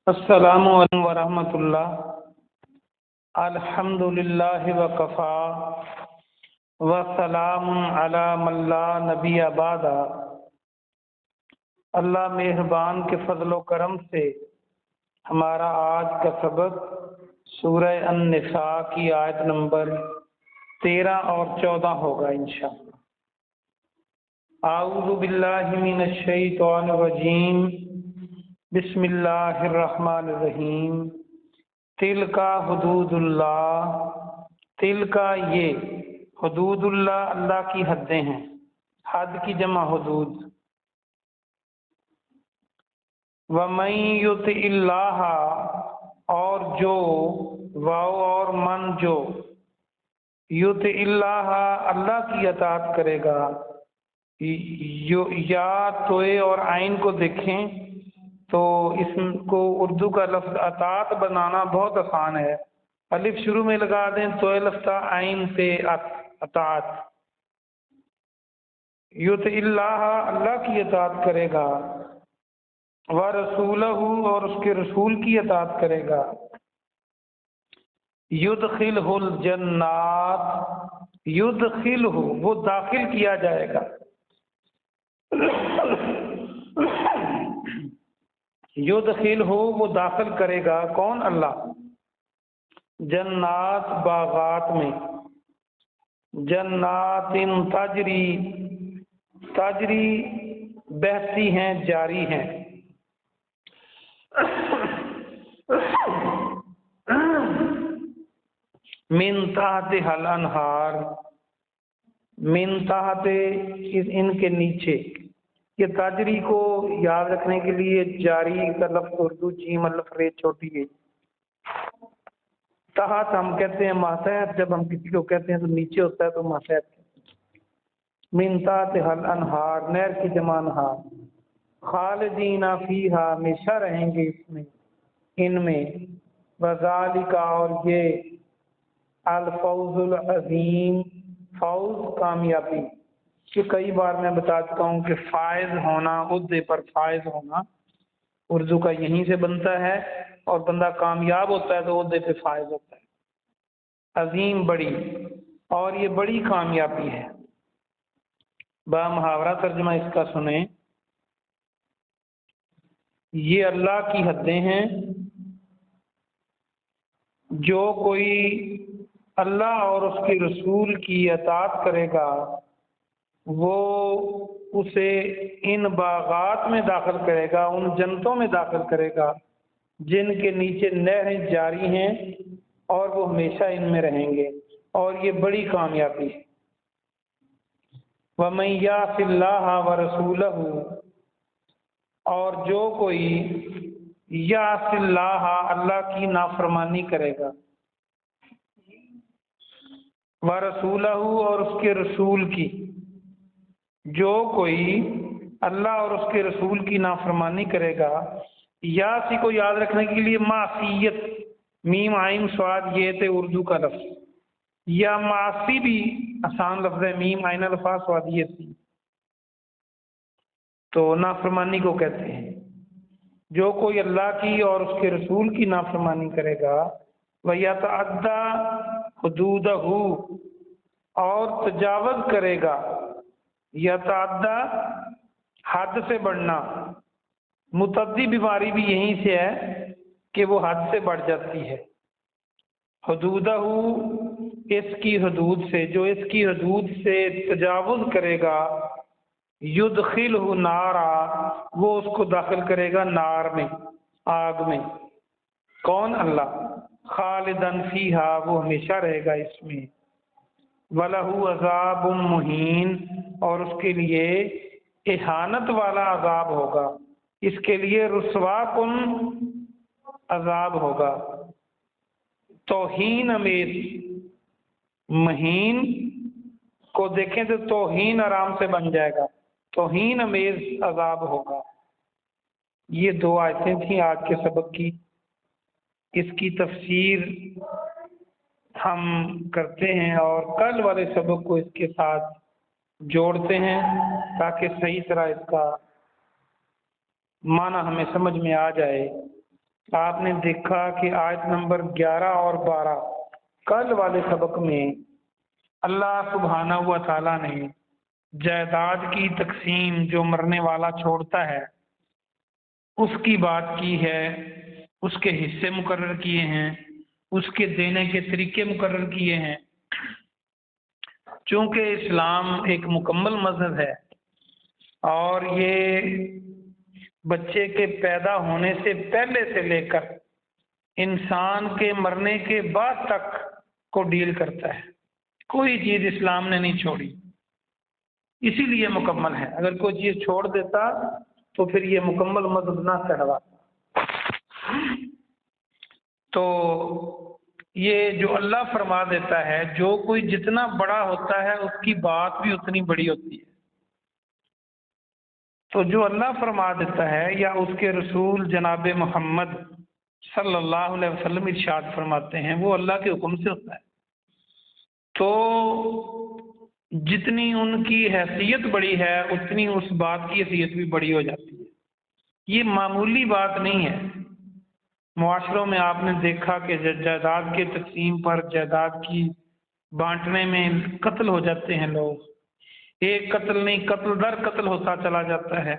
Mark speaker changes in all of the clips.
Speaker 1: السلام علیکم ورحمۃ اللہ۔ الحمد للہ وکفا وسلام علی من لا نبی بعد۔ اللہ مہربان کے فضل و کرم سے ہمارا آج کا سبق سورہ النساء کی آیت نمبر 13 اور 14 ہوگا انشاءاللہ۔ اعوذ باللہ من الشیطان الرجیم، بسم اللہ الرحمن الرحیم۔ تلکا حدود اللہ، تلکا یہ، حدود اللہ اللہ کی حدیں ہیں، حد کی جمع حدود۔ وَمَن يُطِعِ اللَّهَ، اور جو، واو اور من جو، یُطِعِ اللَّهَ اللہ کی اطاعت کرے گا، یا توئے اور عین کو دیکھیں تو اس کو اردو کا لفظ اطاعت بنانا بہت آسان ہے۔ الف شروع میں لگا دیں تو لفظ عین سے اطاعت۔ یطع اللہ اللہ کی اطاعت کرے گا، ورسولہ اور اس کے رسول کی اطاعت کرے گا، یدخلہ الجنات، یدخلہ وہ داخل کیا جائے گا، یدخلہ وہ داخل کرے گا، کون؟ اللہ، جنات باغات میں، جنات تجری، تجری بہتی ہیں، جاری ہیں، من تحتها الانہار، من تحت ان کے نیچے۔ یہ تاجری کو یاد رکھنے کے لیے جاری کا لفظ اردو جیم الف رے چھوٹی ہے۔ تحت ہم کہتے ہیں ماتحت، جب ہم کسی کو کہتے ہیں تو نیچے ہوتا ہے تو ماتحت۔ من تحتها الانہار، نہر کی جمع انہار، خالدین فیہا ہمیشہ رہیں گے اس میں، ان میں، وذالک اور یہ، الفوز العظیم فوز کامیابی۔ کہ کئی بار میں بتا چکا ہوں کہ فائز ہونا، عہدے پر فائز ہونا اردو کا یہیں سے بنتا ہے، اور بندہ کامیاب ہوتا ہے تو عہدے پہ فائز ہوتا ہے۔ عظیم بڑی، اور یہ بڑی کامیابی ہے۔ با محاورہ ترجمہ اس کا سنیں، یہ اللہ کی حدیں ہیں، جو کوئی اللہ اور اس کے رسول کی اطاعت کرے گا وہ اسے ان باغات میں داخل کرے گا، ان جنتوں میں داخل کرے گا جن کے نیچے نہریں جاری ہیں، اور وہ ہمیشہ ان میں رہیں گے، اور یہ بڑی کامیابی ہے۔ وَمَن يَعْصِ اللَّهَ وَرَسُولَهُ، اور جو کوئی یعص اللہ اللہ کی نافرمانی کرے گا، ورسولہ اور اس کے رسول کی، جو کوئی اللہ اور اس کے رسول کی نافرمانی کرے گا، یاسی کو یاد رکھنے کے لیے معصیت، میم عین صاد یہ تھے اردو کا لفظ، یا معصی بھی آسان لفظ ہے، میم عین الفا صاد یہ تھی، تو نافرمانی کو کہتے ہیں۔ جو کوئی اللہ کی اور اس کے رسول کی نافرمانی کرے گا، وَيَتَعَدَّى حُدُودَهُ اور تجاوز کرے گا، یتعدی حد سے بڑھنا، متعدی بیماری بھی یہیں سے ہے کہ وہ حد سے بڑھ جاتی ہے۔ حدودہ اس کی حدود سے، جو اس کی حدود سے تجاوز کرے گا، یدخلہ نارا وہ اس کو داخل کرے گا نار میں، آگ میں، کون؟ اللہ، خالدن فیہا وہ ہمیشہ رہے گا اس میں، وَلَهُ عذاب مہین اور اس کے لیے اہانت والا عذاب ہوگا، اس کے لیے رسوا کن عذاب ہوگا، توہین امیز۔ مہین کو دیکھیں تو توہین آرام سے بن جائے گا، توہین امیز عذاب ہوگا۔ یہ دو آیتیں تھیں آج کے سبق کی، اس کی تفسیر ہم کرتے ہیں اور کل والے سبق کو اس کے ساتھ جوڑتے ہیں تاکہ صحیح طرح اس کا معنی ہمیں سمجھ میں آ جائے۔ آپ نے دیکھا کہ آیت نمبر 11 اور 12 کل والے سبق میں اللہ سبحانہ و تعالیٰ نے جائیداد کی تقسیم جو مرنے والا چھوڑتا ہے اس کی بات کی ہے، اس کے حصے مقرر کیے ہیں، اس کے دینے کے طریقے مقرر کیے ہیں۔ چونکہ اسلام ایک مکمل مذہب ہے اور یہ بچے کے پیدا ہونے سے پہلے سے لے کر انسان کے مرنے کے بعد تک کو ڈیل کرتا ہے، کوئی چیز اسلام نے نہیں چھوڑی، اسی لیے مکمل ہے۔ اگر کوئی چیز چھوڑ دیتا تو پھر یہ مکمل مذہب نہ کہلاتا۔ تو یہ جو اللہ فرما دیتا ہے، جو کوئی جتنا بڑا ہوتا ہے اس کی بات بھی اتنی بڑی ہوتی ہے۔ تو جو اللہ فرما دیتا ہے یا اس کے رسول جناب محمد صلی اللہ علیہ وسلم ارشاد فرماتے ہیں، وہ اللہ کے حکم سے ہوتا ہے۔ تو جتنی ان کی حیثیت بڑی ہے اتنی اس بات کی حیثیت بھی بڑی ہو جاتی ہے۔ یہ معمولی بات نہیں ہے۔ معاشروں میں آپ نے دیکھا کہ جائیداد کے تقسیم پر، جائیداد کی بانٹنے میں قتل ہو جاتے ہیں لوگ، ایک قتل نہیں قتل در قتل ہوتا چلا جاتا ہے،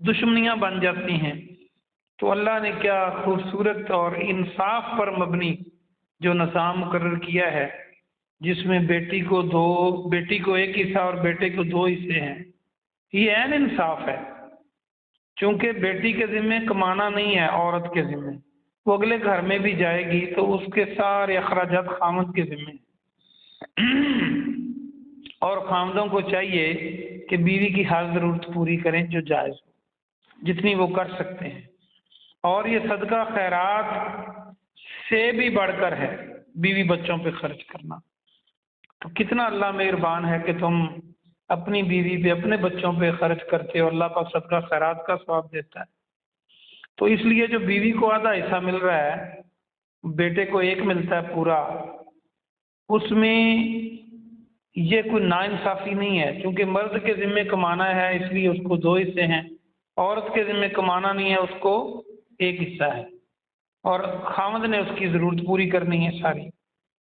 Speaker 1: دشمنیاں بن جاتی ہیں۔ تو اللہ نے کیا خوبصورت اور انصاف پر مبنی جو نظام مقرر کیا ہے، جس میں بیٹی کو ایک حصہ اور بیٹے کو 2 حصے ہیں، یہ عین انصاف ہے۔ چونکہ بیٹی کے ذمے کمانا نہیں ہے، عورت کے ذمے، وہ اگلے گھر میں بھی جائے گی تو اس کے سارے اخراجات خامد کے ذمے ہیں۔ اور خامدوں کو چاہیے کہ بیوی کی ہر ضرورت پوری کریں جو جائز ہو، جتنی وہ کر سکتے ہیں۔ اور یہ صدقہ خیرات سے بھی بڑھ کر ہے بیوی بچوں پہ خرچ کرنا۔ تو کتنا اللہ مہربان ہے کہ تم اپنی بیوی پہ، اپنے بچوں پہ خرچ کرتے ہو، اللہ پاک صدقہ خیرات کا ثواب دیتا ہے۔ تو اس لیے جو بیوی کو آدھا حصہ مل رہا ہے، بیٹے کو 1 ملتا ہے پورا، اس میں یہ کوئی ناانصافی نہیں ہے۔ چونکہ مرد کے ذمے کمانا ہے اس لیے اس کو 2 حصے ہیں، عورت کے ذمے کمانا نہیں ہے اس کو 1 حصہ ہے، اور خامد نے اس کی ضرورت پوری کرنی ہے ساری،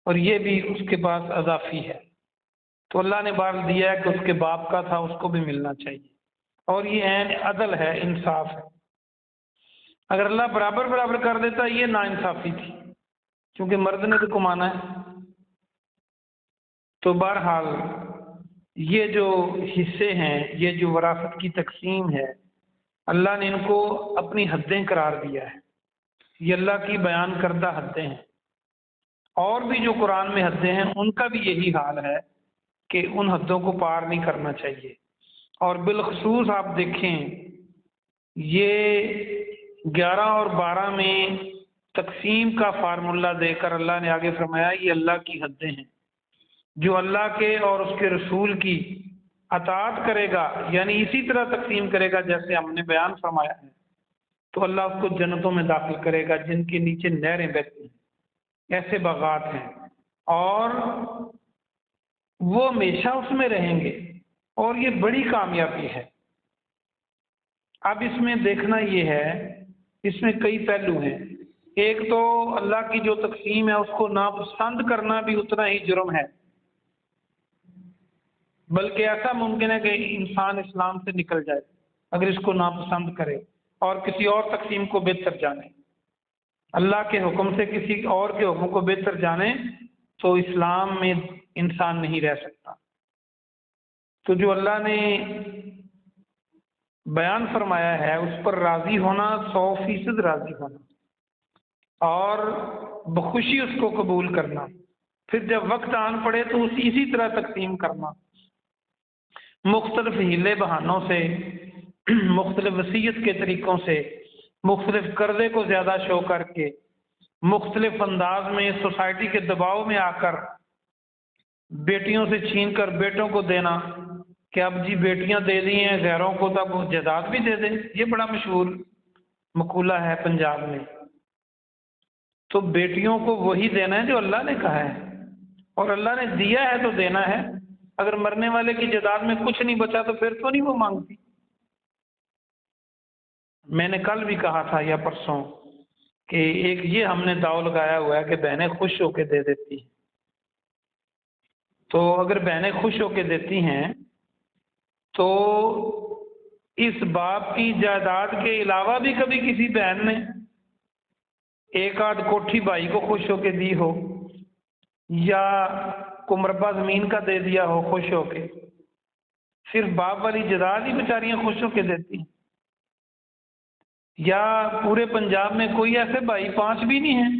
Speaker 1: اور یہ بھی اس کے پاس اضافی ہے۔ تو اللہ نے بار دیا ہے کہ اس کے باپ کا تھا، اس کو بھی ملنا چاہیے، اور یہ عین عدل ہے، انصاف ہے۔ اگر اللہ برابر برابر کر دیتا یہ ناانصافی تھی، کیونکہ مرد نے تو کمانا ہے۔ تو بہرحال یہ جو حصے ہیں، یہ جو وراثت کی تقسیم ہے، اللہ نے ان کو اپنی حدیں قرار دیا ہے، یہ اللہ کی بیان کردہ حدیں ہیں۔ اور بھی جو قرآن میں حدیں ہیں ان کا بھی یہی حال ہے کہ ان حدوں کو پار نہیں کرنا چاہیے۔ اور بالخصوص آپ دیکھیں یہ 11 اور 12 میں تقسیم کا فارمولہ دے کر اللہ نے آگے فرمایا یہ اللہ کی حدیں ہیں۔ جو اللہ کے اور اس کے رسول کی اطاعت کرے گا، یعنی اسی طرح تقسیم کرے گا جیسے ہم نے بیان فرمایا ہے، تو اللہ اس کو جنتوں میں داخل کرے گا جن کے نیچے نہریں بہتی ہیں، ایسے باغات ہیں، اور وہ ہمیشہ اس میں رہیں گے، اور یہ بڑی کامیابی ہے۔ اب اس میں دیکھنا یہ ہے، اس میں کئی پہلو ہیں۔ ایک تو اللہ کی جو تقسیم ہے اس کو ناپسند کرنا بھی اتنا ہی جرم ہے، بلکہ ایسا ممکن ہے کہ انسان اسلام سے نکل جائے اگر اس کو ناپسند کرے اور کسی اور تقسیم کو بہتر جانے، اللہ کے حکم سے کسی اور کے حکم کو بہتر جانے تو اسلام میں انسان نہیں رہ سکتا۔ تو جو اللہ نے بیان فرمایا ہے اس پر راضی ہونا، 100% راضی ہونا، اور بخوشی اس کو قبول کرنا، پھر جب وقت آن پڑے تو اسی طرح تقسیم کرنا، مختلف ہیلے بہانوں سے، مختلف وصیت کے طریقوں سے، مختلف قرضے کو زیادہ شو کر کے، مختلف انداز میں سوسائٹی کے دباؤ میں آ کر بیٹیوں سے چھین کر بیٹوں کو دینا کہ اب جی بیٹیاں دے دی ہیں غیروں کو تو اب جائیداد بھی دے دیں، یہ بڑا مشہور مقولہ ہے پنجاب میں۔ تو بیٹیوں کو وہی دینا ہے جو اللہ نے کہا ہے، اور اللہ نے دیا ہے تو دینا ہے۔ اگر مرنے والے کی جائیداد میں کچھ نہیں بچا تو پھر تو نہیں وہ مانگتی۔ میں نے کل بھی کہا تھا یا پرسوں کہ ایک یہ ہم نے داؤ لگایا ہوا ہے کہ بہنیں خوش ہو کے دے دیتی ہیں، تو اگر بہنیں خوش ہو کے دیتی ہیں تو اس باپ کی جائیداد کے علاوہ بھی کبھی کسی بہن نے ایک آدھ کوٹھی بھائی کو خوش ہو کے دی ہو، یا کو مربع زمین کا دے دیا ہو خوش ہو کے، صرف باپ والی جائیداد ہی بیچاریاں خوش ہو کے دیتی ہیں؟ یا پورے پنجاب میں کوئی ایسے بھائی 5 بھی نہیں ہیں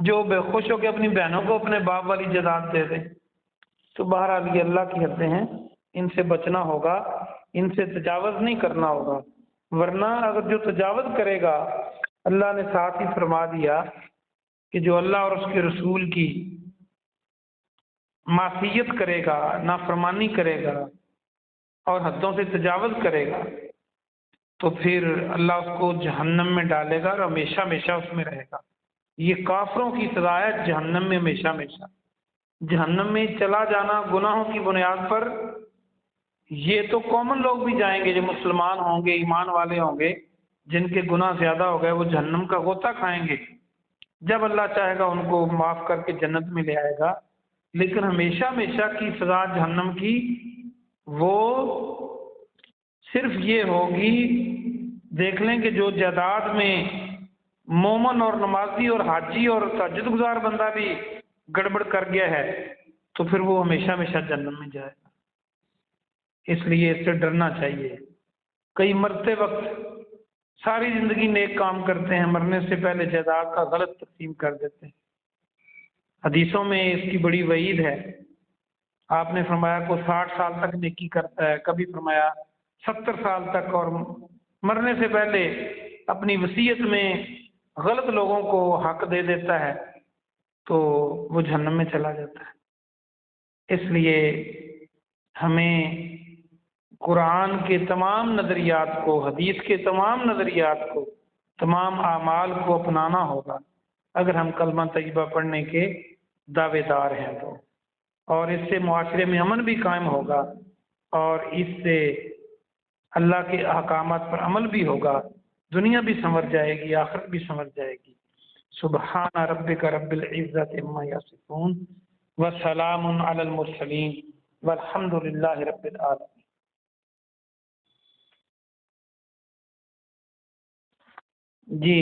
Speaker 1: جو بے خوش ہو کے اپنی بہنوں کو اپنے باپ والی جائیداد دے دیں؟ تو بہرحال یہ اللہ کی حدیں ہیں، ان سے بچنا ہوگا، ان سے تجاوز نہیں کرنا ہوگا، ورنہ اگر جو تجاوز کرے گا، اللہ نے ساتھ ہی فرما دیا کہ جو اللہ اور اس کے رسول کی معصیت کرے گا، نافرمانی کرے گا اور حدوں سے تجاوز کرے گا تو پھر اللہ اس کو جہنم میں ڈالے گا اور ہمیشہ ہمیشہ اس میں رہے گا۔ یہ کافروں کی سزا ہے، جہنم میں ہمیشہ ہمیشہ۔ جہنم میں چلا جانا گناہوں کی بنیاد پر، یہ تو کامن لوگ بھی جائیں گے جو مسلمان ہوں گے، ایمان والے ہوں گے، جن کے گناہ زیادہ ہو گئے وہ جہنم کا غوطہ کھائیں گے، جب اللہ چاہے گا ان کو معاف کر کے جنت میں لے آئے گا۔ لیکن ہمیشہ ہمیشہ کی سزا جہنم کی وہ صرف یہ ہوگی، دیکھ لیں کہ جو جائیداد میں مومن اور نمازی اور حاجی اور تہجد گزار بندہ بھی گڑبڑ کر گیا ہے تو پھر وہ ہمیشہ ہمیشہ جہنم میں جائے گا۔ اس لیے اس سے ڈرنا چاہیے۔ کئی مرتے وقت ساری زندگی نیک کام کرتے ہیں، مرنے سے پہلے جائیداد کا غلط تقسیم کر دیتے ہیں۔ حدیثوں میں اس کی بڑی وعید ہے۔ آپ نے فرمایا کوئی 60 سال تک نیکی کرتا ہے، کبھی فرمایا 70 سال تک، اور مرنے سے پہلے اپنی وصیت میں غلط لوگوں کو حق دے دیتا ہے تو وہ جہنم میں چلا جاتا ہے۔ اس لیے ہمیں قرآن کے تمام نظریات کو، حدیث کے تمام نظریات کو، تمام اعمال کو اپنانا ہوگا اگر ہم کلمہ طیبہ پڑھنے کے دعوے دار ہیں تو، اور اس سے معاشرے میں امن بھی قائم ہوگا اور اس سے اللہ کے احکامات پر عمل بھی ہوگا، دنیا بھی سنور جائے گی، آخرت بھی سنور جائے گی۔ سبحان ربک رب العزت عما یصفون وسلام علی المرسلین والحمد للہ رب العالمین۔ جی